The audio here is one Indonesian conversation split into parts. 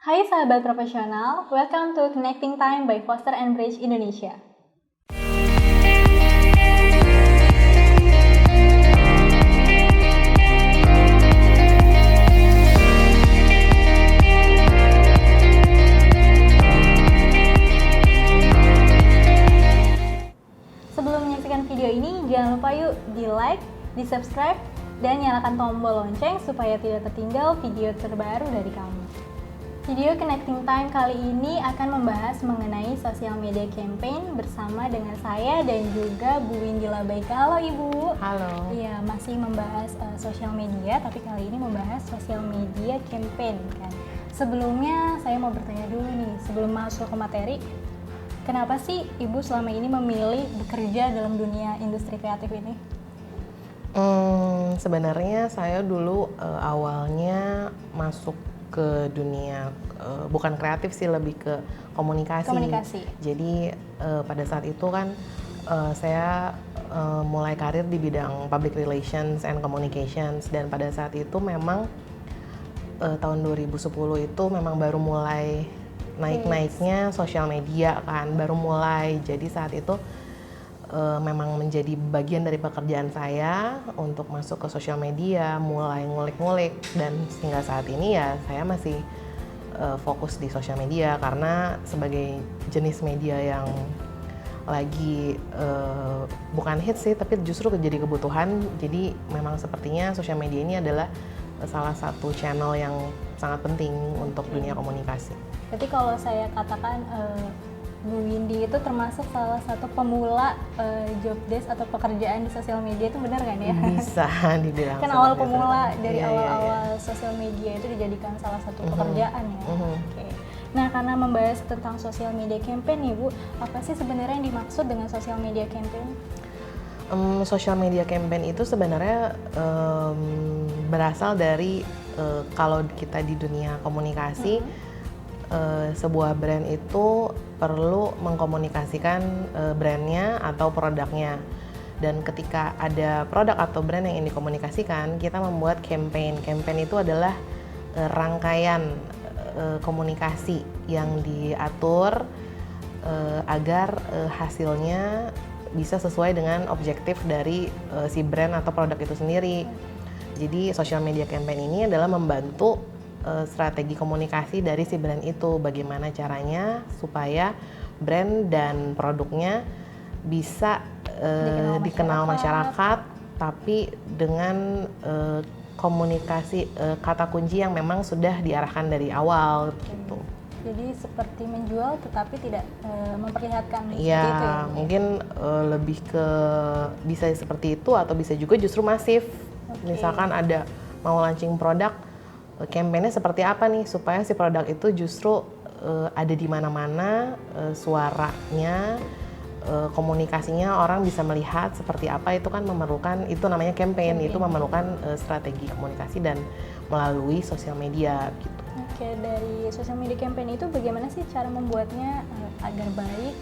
Hai sahabat profesional, welcome to Connecting Time by Foster and Bridge Indonesia. Sebelum menyaksikan video ini, jangan lupa yuk di like, di subscribe, dan nyalakan tombol lonceng supaya tidak tertinggal video terbaru dari kami. Video Connecting Time kali ini akan membahas mengenai sosial media campaign bersama dengan saya dan juga Bu Windy Labaika. Halo Ibu. Halo. Iya, masih membahas sosial media, tapi kali ini membahas sosial media campaign kan. Sebelumnya saya mau bertanya dulu nih, sebelum masuk ke materi, kenapa sih Ibu selama ini memilih bekerja dalam dunia industri kreatif ini? Sebenarnya saya dulu awalnya masuk ke dunia bukan kreatif sih, lebih ke komunikasi. Jadi pada saat itu kan saya mulai karir di bidang public relations and communications, dan pada saat itu memang tahun 2010 itu memang baru mulai naik-naiknya sosial media kan, baru mulai. Jadi saat itu memang menjadi bagian dari pekerjaan saya untuk masuk ke sosial media, mulai ngulik-ngulik, dan hingga saat ini ya saya masih fokus di sosial media karena sebagai jenis media yang lagi bukan hits sih, tapi justru jadi kebutuhan. Jadi memang sepertinya sosial media ini adalah salah satu channel yang sangat penting untuk dunia komunikasi. Jadi kalau saya katakan Bu Windy itu termasuk salah satu pemula job desk atau pekerjaan di sosial media, itu benar kan ya? Bisa dibilang. Kan awal pemula dari awal-awal sosial media itu dijadikan salah satu pekerjaan ya. Oke. Nah, karena membahas tentang sosial media campaign nih Bu, apa sih sebenarnya yang dimaksud dengan sosial media campaign? Social media campaign itu sebenarnya berasal dari kalau kita di dunia komunikasi, sebuah brand itu perlu mengkomunikasikan brandnya atau produknya, dan ketika ada produk atau brand yang ingin dikomunikasikan, kita membuat campaign. Campaign itu adalah rangkaian komunikasi yang diatur agar hasilnya bisa sesuai dengan objektif dari si brand atau produk itu sendiri. Jadi social media campaign ini adalah membantu strategi komunikasi dari si brand itu, bagaimana caranya supaya brand dan produknya bisa dikenal masyarakat, tapi dengan komunikasi kata kunci yang memang sudah diarahkan dari awal gitu. Jadi seperti menjual tetapi tidak memperlihatkan seperti Ya, itu ya? Mungkin lebih ke bisa seperti itu, atau bisa juga justru masif. Misalkan ada mau launching produk, campaign-nya seperti apa nih supaya si produk itu justru ada di mana-mana, suaranya, komunikasinya orang bisa melihat seperti apa. Itu kan memerlukan, itu namanya campaign. Itu memerlukan strategi komunikasi dan melalui sosial media gitu. Oke, dari sosial media campaign itu bagaimana sih cara membuatnya agar baik?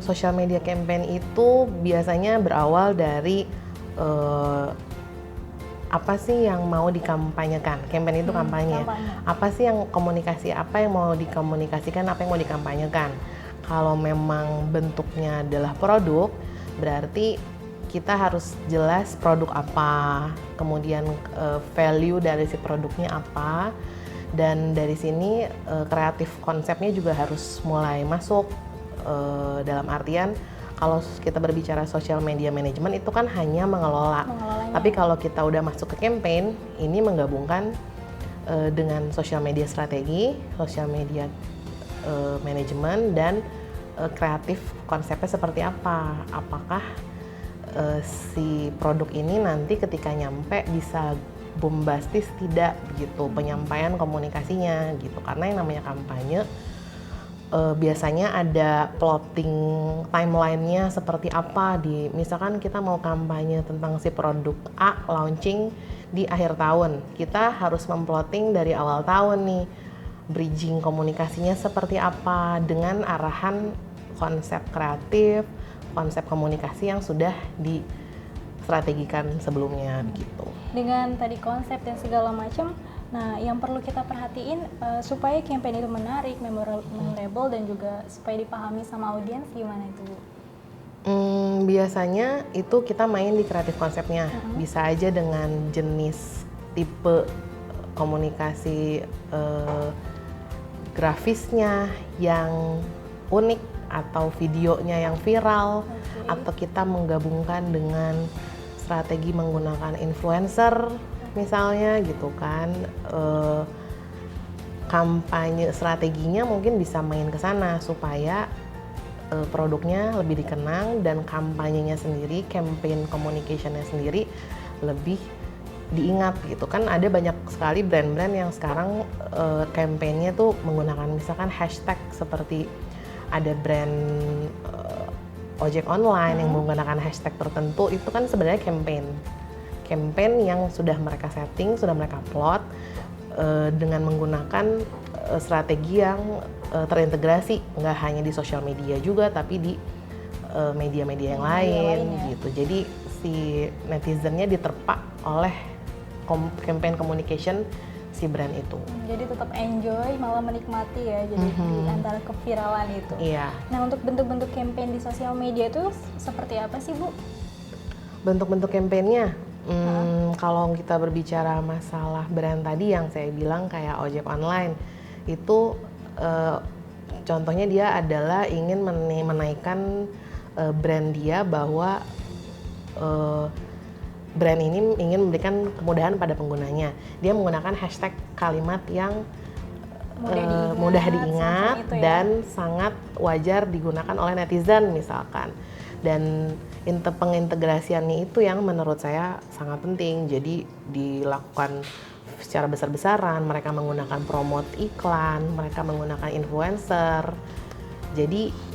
Social media campaign itu biasanya berawal dari apa sih yang mau dikampanyekan. Campaign itu kampanye. Apa sih yang komunikasi, apa yang mau dikomunikasikan, apa yang mau dikampanyekan. Kalau memang bentuknya adalah produk, berarti kita harus jelas produk apa, kemudian value dari si produknya apa, dan dari sini kreatif konsepnya juga harus mulai masuk. Dalam artian, kalau kita berbicara social media management itu kan hanya mengelolanya. Tapi kalau kita udah masuk ke campaign, ini menggabungkan dengan social media strategi, social media management, dan kreatif konsepnya seperti apa. Apakah si produk ini nanti ketika nyampe bisa bombastis tidak begitu penyampaian komunikasinya gitu. Karena yang namanya kampanye biasanya ada plotting timeline-nya seperti apa. Misalkan kita mau kampanye tentang si produk A launching di akhir tahun, kita harus memplotting dari awal tahun nih, bridging komunikasinya seperti apa dengan arahan konsep kreatif, konsep komunikasi yang sudah distrategikan sebelumnya gitu. Dengan tadi konsep dan segala macam, Nah, yang perlu kita perhatiin supaya campaign itu menarik, memorable dan juga supaya dipahami sama audiens gimana itu, Bu? Biasanya itu kita main di kreatif konsepnya. Bisa aja dengan jenis tipe komunikasi grafisnya yang unik atau videonya yang viral, atau kita menggabungkan dengan strategi menggunakan influencer misalnya gitu kan. Kampanye strateginya mungkin bisa main ke sana supaya produknya lebih dikenang dan kampanyenya sendiri, campaign communicationnya sendiri lebih diingat gitu kan. Ada banyak sekali brand-brand yang sekarang campaignnya tuh menggunakan misalkan hashtag, seperti ada brand ojek online yang menggunakan hashtag tertentu. Itu kan sebenarnya campaign yang sudah mereka setting, sudah mereka plot dengan menggunakan strategi yang terintegrasi, nggak hanya di sosial media juga tapi di media-media yang lain gitu. Jadi si netizennya diterpa oleh campaign communication si brand itu. Jadi tetap enjoy, malah menikmati ya, jadi di antara keviralan itu. Iya. Nah, untuk bentuk-bentuk campaign di sosial media itu seperti apa sih, Bu? Bentuk-bentuk campaignnya, kalau kita berbicara masalah brand tadi yang saya bilang kayak ojek online, itu contohnya dia adalah ingin menaikkan brand dia bahwa brand ini ingin memberikan kemudahan pada penggunanya. Dia menggunakan hashtag kalimat yang mudah diingat itu ya. Dan sangat wajar digunakan oleh netizen misalkan. Dan pengintegrasiannya itu yang menurut saya sangat penting. Jadi dilakukan secara besar-besaran, mereka menggunakan promote iklan, mereka menggunakan influencer. Jadi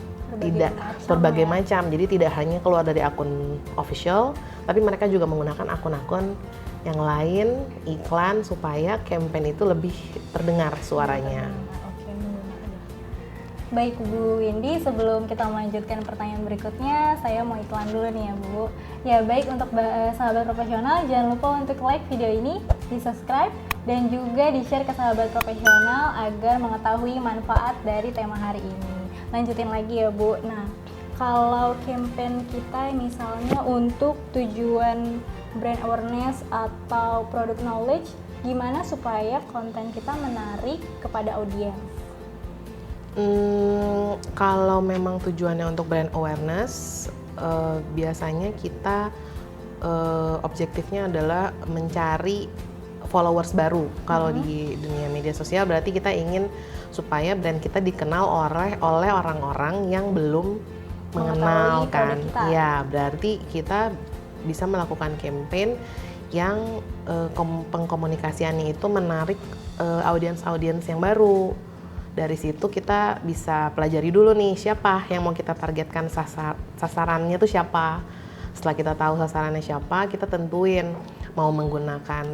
berbagai macam. Jadi tidak hanya keluar dari akun official, tapi mereka juga menggunakan akun-akun yang lain, iklan, supaya campaign itu lebih terdengar suaranya. Baik Bu Windy, sebelum kita melanjutkan pertanyaan berikutnya, saya mau iklan dulu nih ya Bu. Ya baik, untuk sahabat profesional, jangan lupa untuk like video ini, di subscribe, dan juga di share ke sahabat profesional agar mengetahui manfaat dari tema hari ini. Lanjutin lagi ya Bu. Nah, kalau campaign kita misalnya untuk tujuan brand awareness atau product knowledge, gimana supaya konten kita menarik kepada audiens? Kalau memang tujuannya untuk brand awareness, biasanya kita objektifnya adalah mencari followers baru. Kalau di dunia media sosial berarti kita ingin supaya brand kita dikenal oleh orang-orang yang belum mengenal kan. Ya, berarti kita bisa melakukan campaign yang pengkomunikasiannya itu menarik audiens yang baru. Dari situ kita bisa pelajari dulu nih siapa yang mau kita targetkan, sasarannya tuh siapa. Setelah kita tahu sasarannya siapa, kita tentuin mau menggunakan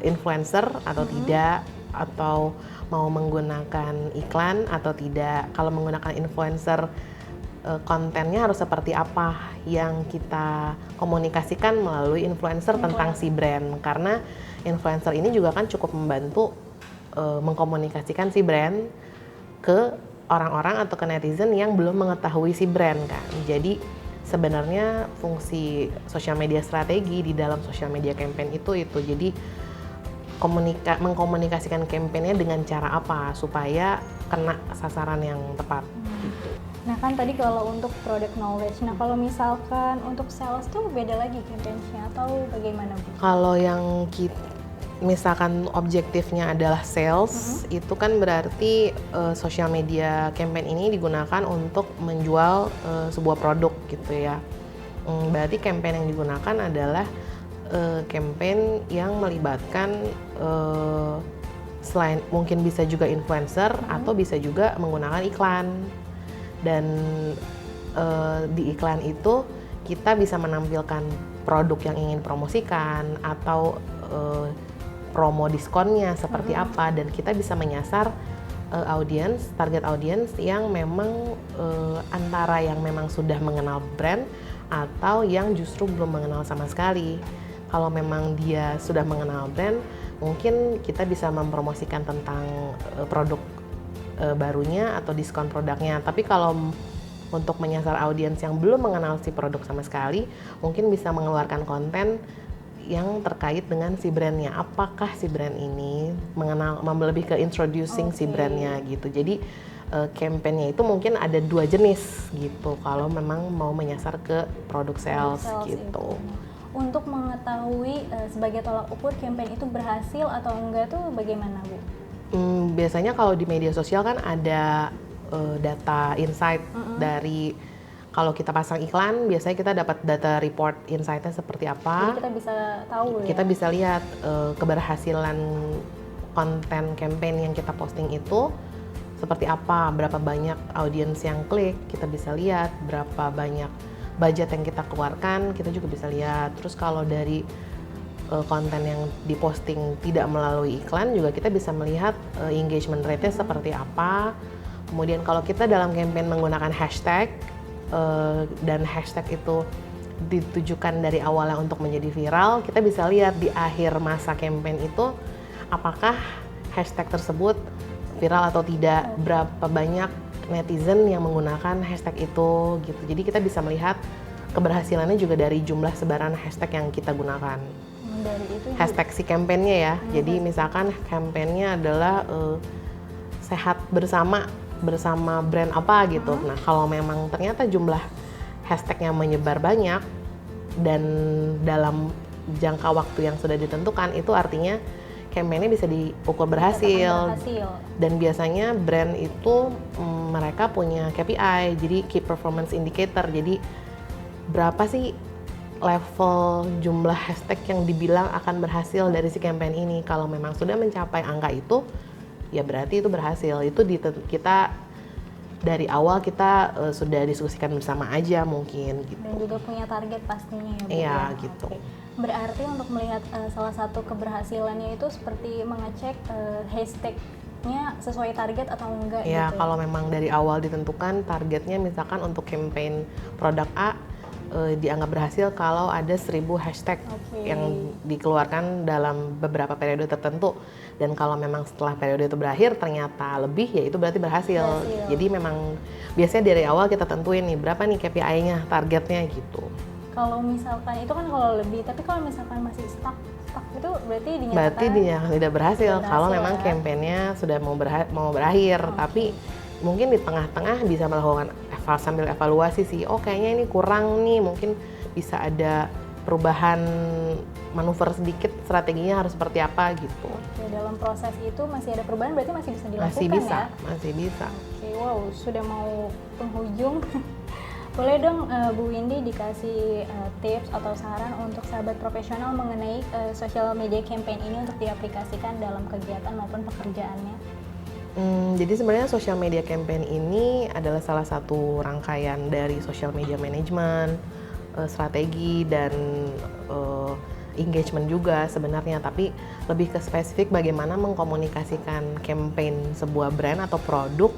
influencer atau tidak, atau mau menggunakan iklan atau tidak. Kalau menggunakan influencer, kontennya harus seperti apa yang kita komunikasikan melalui influencer tentang si brand. Karena influencer ini juga kan cukup membantu mengkomunikasikan si brand ke orang-orang atau ke netizen yang belum mengetahui si brand kan. Jadi sebenarnya fungsi sosial media strategi di dalam sosial media campaign itu. Jadi mengkomunikasikan campaignnya dengan cara apa supaya kena sasaran yang tepat gitu. Nah kan tadi kalau untuk product knowledge, nah kalau misalkan untuk sales tuh beda lagi campaign-nya atau bagaimana Bu? Kalau yang misalkan objektifnya adalah sales, itu kan berarti social media campaign ini digunakan untuk menjual sebuah produk gitu ya. Berarti campaign yang digunakan adalah campaign yang melibatkan selain mungkin bisa juga influencer atau bisa juga menggunakan iklan. Dan di iklan itu kita bisa menampilkan produk yang ingin promosikan atau promo diskonnya seperti apa, dan kita bisa menyasar target audiens yang memang antara yang memang sudah mengenal brand atau yang justru belum mengenal sama sekali. Kalau memang dia sudah mengenal brand, mungkin kita bisa mempromosikan tentang produk barunya atau diskon produknya. Tapi kalau untuk menyasar audiens yang belum mengenal si produk sama sekali, mungkin bisa mengeluarkan konten yang terkait dengan si brandnya. Apakah si brand ini lebih ke introducing si brandnya gitu. Jadi campaign-nya itu mungkin ada 2 jenis gitu. Kalau memang mau menyasar ke produk sales gitu. Untuk mengetahui sebagai tolak ukur campaign itu berhasil atau enggak tuh bagaimana, Bu? Biasanya kalau di media sosial kan ada data insight dari kalau kita pasang iklan, biasanya kita dapat data report insight-nya seperti apa. Jadi kita bisa tahu ya? Kita bisa lihat keberhasilan konten campaign yang kita posting itu seperti apa, berapa banyak audiens yang klik, kita bisa lihat berapa banyak budget yang kita keluarkan, kita juga bisa lihat. Terus kalau dari konten yang diposting tidak melalui iklan juga kita bisa melihat engagement rate-nya seperti apa. Kemudian kalau kita dalam campaign menggunakan hashtag dan hashtag itu ditujukan dari awalnya untuk menjadi viral, kita bisa lihat di akhir masa campaign itu apakah hashtag tersebut viral atau tidak, berapa banyak netizen yang menggunakan hashtag itu gitu. Jadi kita bisa melihat keberhasilannya juga dari jumlah sebaran hashtag yang kita gunakan. Dari itu hashtag si campaign-nya ya. Jadi misalkan campaign-nya adalah sehat bersama brand apa gitu. Nah kalau memang ternyata jumlah hashtagnya menyebar banyak dan dalam jangka waktu yang sudah ditentukan, itu artinya campaign-nya bisa diukur berhasil. Dan biasanya brand itu mereka punya KPI, jadi Key Performance Indicator. Jadi berapa sih level jumlah hashtag yang dibilang akan berhasil dari si campaign ini. Kalau memang sudah mencapai angka itu, ya berarti itu berhasil. Itu kita dari awal kita sudah diskusikan bersama aja mungkin gitu. Dan juga punya target pastinya ya, Bu. Iya gitu. Berarti untuk melihat salah satu keberhasilannya itu seperti mengecek hashtagnya sesuai target atau enggak Ya, gitu. kalau memang dari awal ditentukan targetnya misalkan untuk campaign produk A dianggap berhasil kalau ada 1000 hashtag yang dikeluarkan dalam beberapa periode tertentu. Dan kalau memang setelah periode itu berakhir ternyata lebih, ya itu berarti berhasil. Jadi memang biasanya dari awal kita tentuin nih berapa nih KPI-nya, targetnya gitu. Kalau misalkan itu kan kalau lebih, tapi kalau misalkan masih stuck itu berarti dinyatakan tidak berhasil. Kalau memang campaign-nya sudah mau berakhir, tapi mungkin di tengah-tengah bisa melakukan sambil evaluasi sih. Oh kayaknya ini kurang nih, mungkin bisa ada perubahan manuver sedikit, strateginya harus seperti apa gitu. Oke, dalam proses itu masih ada perubahan, berarti masih bisa dilakukan Masih bisa. Oke, wow, sudah mau penghujung. Boleh dong Bu Windy dikasih tips atau saran untuk sahabat profesional mengenai social media campaign ini untuk diaplikasikan dalam kegiatan maupun pekerjaannya? Jadi sebenarnya social media campaign ini adalah salah satu rangkaian dari social media management, strategi dan engagement juga sebenarnya, tapi lebih ke spesifik bagaimana mengkomunikasikan campaign sebuah brand atau produk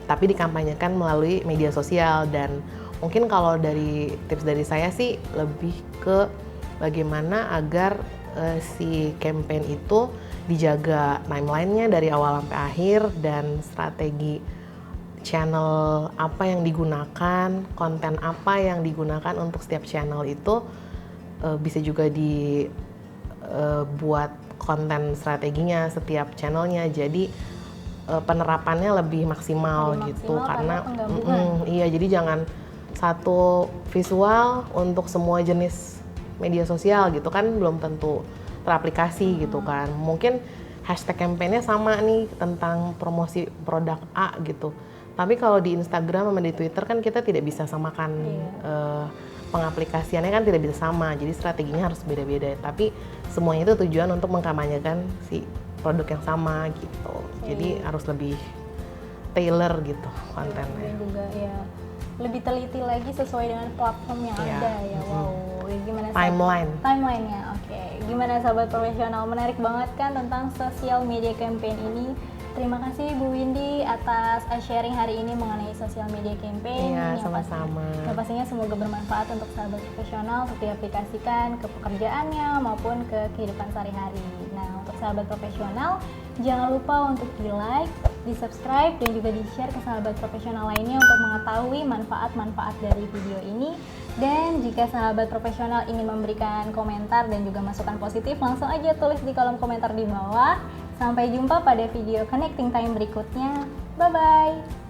tapi dikampanyekan melalui media sosial. Dan mungkin kalau dari tips dari saya sih lebih ke bagaimana agar si campaign itu dijaga timelinenya dari awal sampai akhir, dan strategi channel apa yang digunakan, konten apa yang digunakan untuk setiap channel itu bisa juga dibuat konten strateginya setiap channelnya. Jadi penerapannya lebih maksimal gitu, karena iya, jadi jangan satu visual untuk semua jenis media sosial gitu kan, belum tentu teraplikasi gitu kan. Mungkin hashtag campaign-nya sama nih tentang promosi produk A gitu, tapi kalau di Instagram sama di Twitter kan kita tidak bisa samakan pengaplikasiannya kan tidak bisa sama, jadi strateginya harus beda-beda. Tapi semuanya itu tujuan untuk mengkampanyekan si produk yang sama gitu. Jadi harus lebih tailor gitu kontennya. Dan juga ya lebih teliti lagi sesuai dengan platform yang ada ya. Wow, gimana timeline-nya? Oke. Gimana sahabat profesional, menarik banget kan tentang social media campaign ini. Terima kasih Bu Windy atas sharing hari ini mengenai social media campaign. Iya, sama-sama. Yang pastinya semoga bermanfaat untuk sahabat profesional untuk diaplikasikan ke pekerjaannya maupun ke kehidupan sehari-hari. Nah, untuk sahabat profesional, jangan lupa untuk di-like, di-subscribe, dan juga di-share ke sahabat profesional lainnya untuk mengetahui manfaat-manfaat dari video ini. Dan jika sahabat profesional ingin memberikan komentar dan juga masukan positif, langsung aja tulis di kolom komentar di bawah. Sampai jumpa pada video Connecting Time berikutnya. Bye-bye!